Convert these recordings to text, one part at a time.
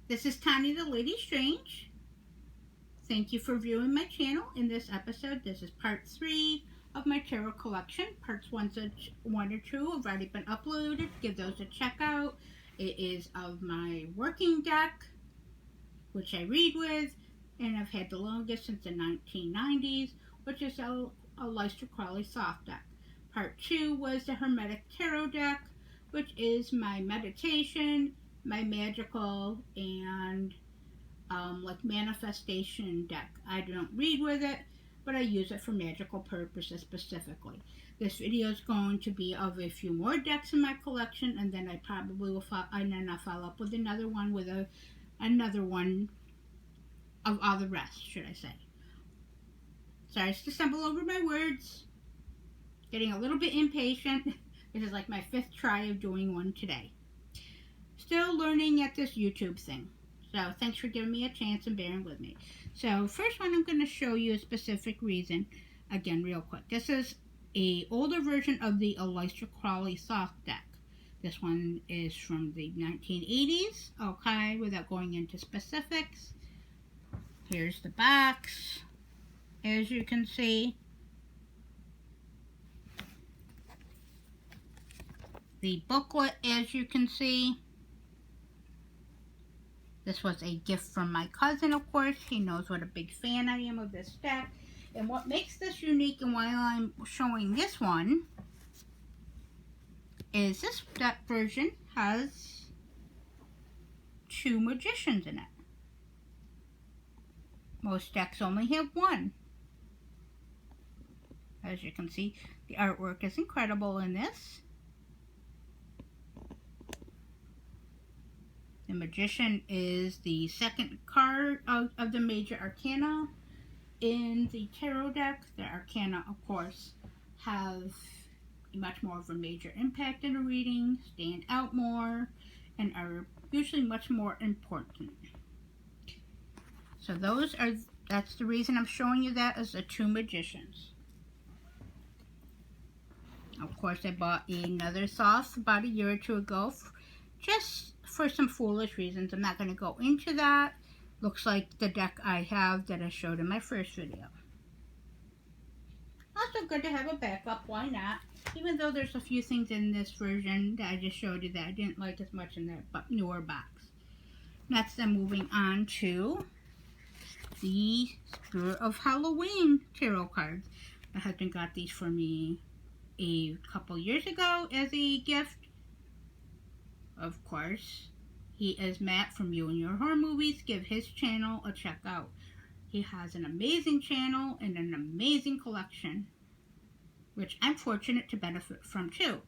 This is Tanya the Lady Strange. Thank you for viewing my channel. In this episode, this is part 3 of my tarot collection. Parts 1 or 2 have already been uploaded. Give those a check out. It is of my working deck, which I read with, and I've had the longest since the 1990s, which is a Aleister Crowley soft deck. Part 2 was the Hermetic Tarot deck, which is my meditation, my magical, and like manifestation deck. I don't read with it, but I use it for magical purposes specifically. This video is going to be of a few more decks in my collection, and then I probably will follow up with another one another one of all the rest, should I say. Sorry to stumble over my words. Getting a little bit impatient. This is like my 5th try of doing one today. Still learning at this YouTube thing. So thanks for giving me a chance and bearing with me. So first one, I'm going to show you a specific reason. Again, real quick. This is an older version of the Aleister Crowley soft deck. This one is from the 1980s. Okay, without going into specifics. Here's the box, as you can see. The booklet, as you can see. This was a gift from my cousin, of course. He knows what a big fan I am of this deck. And what makes this unique and why I'm showing this one is this deck version has 2 magicians in it. Most decks only have 1. As you can see, the artwork is incredible in this. The Magician is the second card of the major arcana in the tarot deck. The arcana, of course, have much more of a major impact in a reading, stand out more, and are usually much more important. So that's the reason I'm showing you that as the 2 magicians. Of course, I bought another soft about a year or 2 ago, just for some foolish reasons. I'm not going to go into that. Looks like the deck I have that I showed in my first video. Also good to have a backup, why not? Even though there's a few things in this version that I just showed you that I didn't like as much in the newer box. Next, I'm moving on to the Spirit of Halloween tarot cards. My husband got these for me a couple years ago as a gift. Of course, he is Matt from You and Your Horror Movies. Give his channel a check out. He has an amazing channel and an amazing collection, which I'm fortunate to benefit from too.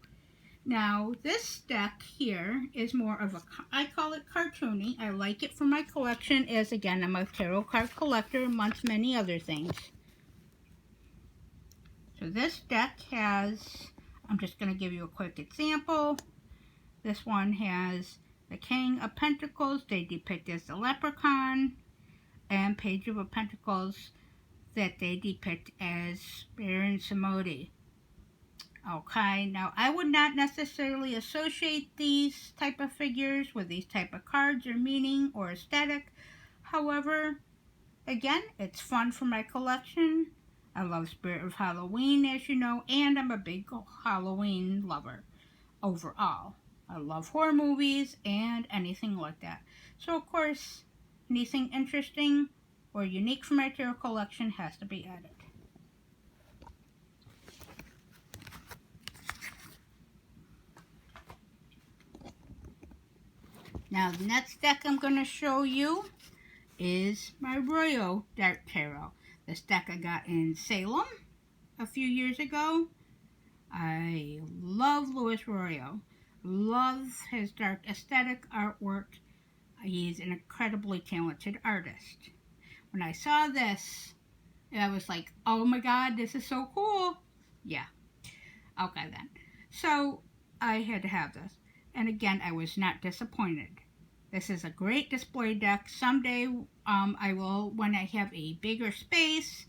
Now, this deck here is more of I call it cartoony. I like it for my collection as, again, I'm a tarot card collector amongst many other things. So this deck has, I'm just going to give you a quick example. This one has the King of Pentacles. They depict as the leprechaun. And Page of Pentacles that they depict as Baron Samedi. Okay, now I would not necessarily associate these type of figures with these type of cards or meaning or aesthetic. However, again, it's fun for my collection. I love Spirit of Halloween, as you know, and I'm a big Halloween lover overall. I love horror movies and anything like that. So, of course, anything interesting or unique from my tarot collection has to be added. Now, the next deck I'm going to show you is my Royal Dark Tarot. This deck I got in Salem a few years ago. I love Louis Royal. Love his dark aesthetic artwork. He's an incredibly talented artist. When I saw this, I was like, oh my god, this is so cool. Yeah. Okay then. So, I had to have this. And again, I was not disappointed. This is a great display deck. Someday, I will, when I have a bigger space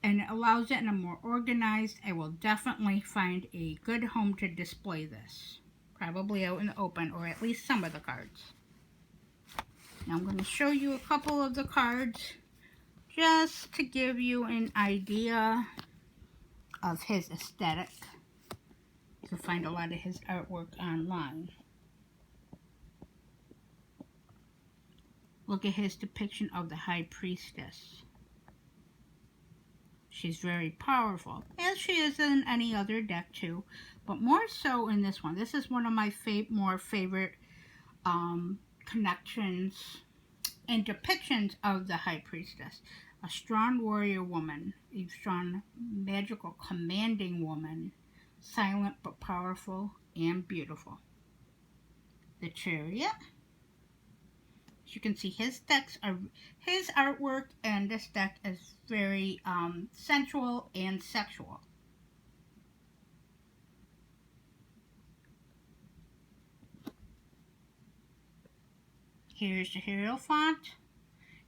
and it allows it and I'm more organized, I will definitely find a good home to display this. Probably out in the open, or at least some of the cards. Now I'm going to show you a couple of the cards just to give you an idea of his aesthetic. You can find a lot of his artwork online. Look at his depiction of the High Priestess. She's very powerful, as she is in any other deck too, but more so in this one. This is one of my more favorite connections and depictions of the High Priestess. A strong warrior woman, a strong, magical, commanding woman, silent but powerful and beautiful. The Chariot. As you can see, his artwork and this deck is very sensual and sexual. Here's the Hierophant,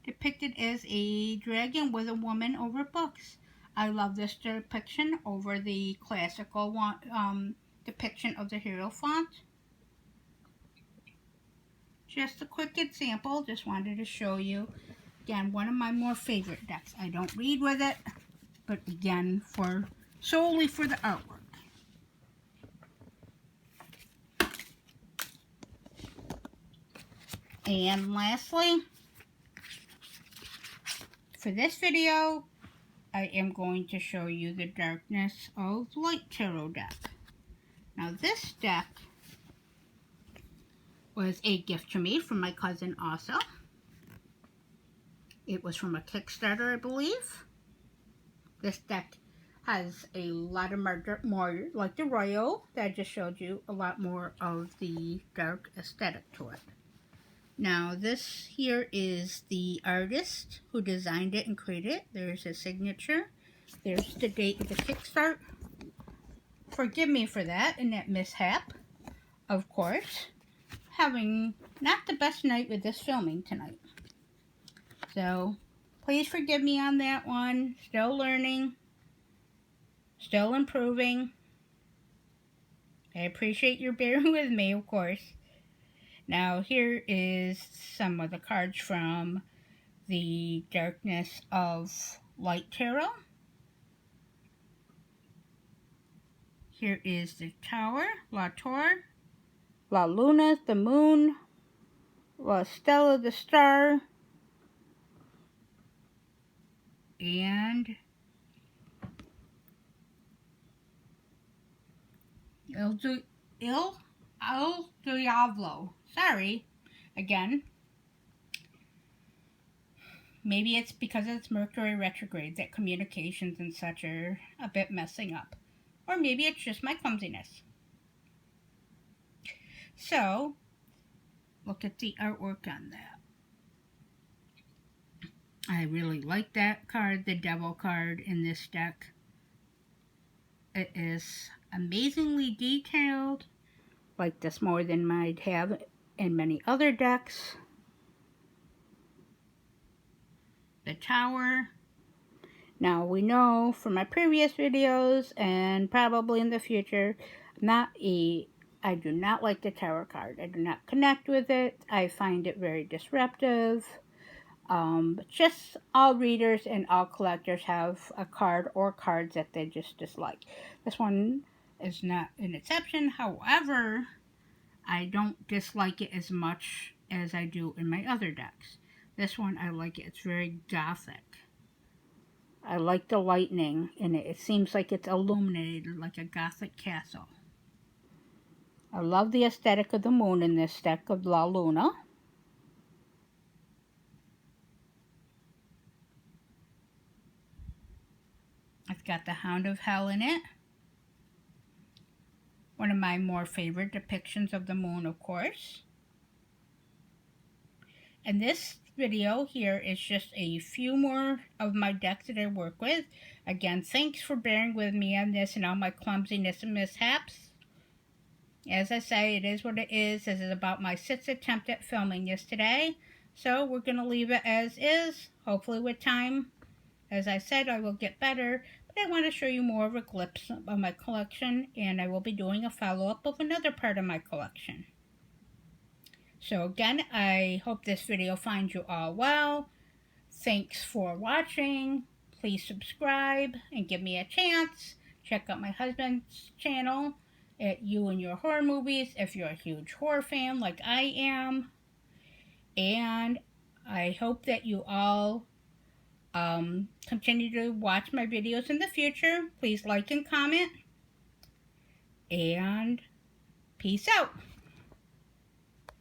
depicted as a dragon with a woman over books. I love this depiction over the classical one, depiction of the Hierophant. Just a quick example, just wanted to show you. Again, one of my more favorite decks. I don't read with it, but again, solely for the artwork. And lastly, for this video, I am going to show you the Darkness of Light Tarot deck. Now this deck was a gift to me from my cousin also. It was from a Kickstarter, I believe. This deck has a lot of more like the Royal that I just showed you, a lot more of the dark aesthetic to it. Now this here is the artist who designed it and created it. There's his signature. There's the date of the Kickstart. Forgive me for that and that mishap, of course. Having not the best night with this filming tonight. So, please forgive me on that one. Still learning. Still improving. I appreciate your bearing with me, of course. Now, here is some of the cards from the Darkness of Light Tarot. Here is the Tower, La Torre, La Luna, the Moon, La Stella, the Star, and El Diablo. Sorry, again. Maybe it's because it's Mercury Retrograde that communications and such are a bit messing up. Or maybe it's just my clumsiness. So, look at the artwork on that. I really like that card, the Devil card in this deck. It is amazingly detailed, like this more than I'd have in many other decks. The Tower. Now we know from my previous videos and probably in the future, I do not like the Tower card. I do not connect with it. I find it very disruptive. Just all readers and all collectors have a card or cards that they just dislike. This one is not an exception. However, I don't dislike it as much as I do in my other decks. This one, I like it. It's very gothic. I like the lightning in it. It seems like it's illuminated like a gothic castle. I love the aesthetic of the moon in this deck of La Luna. It's got the Hound of Hell in it. One of my more favorite depictions of the moon, of course. And this video here is just a few more of my decks that I work with. Again, thanks for bearing with me on this and all my clumsiness and mishaps. As I say, it is what it is. This is about my 6th attempt at filming this today. So we're going to leave it as is. Hopefully with time, as I said, I will get better. But I want to show you more of a glimpse of my collection. And I will be doing a follow-up of another part of my collection. So again, I hope this video finds you all well. Thanks for watching. Please subscribe and give me a chance. Check out my husband's channel at You and Your Horror Movies if you're a huge horror fan like I am. And I hope that you all continue to watch my videos in the future. Please like and comment. And peace out.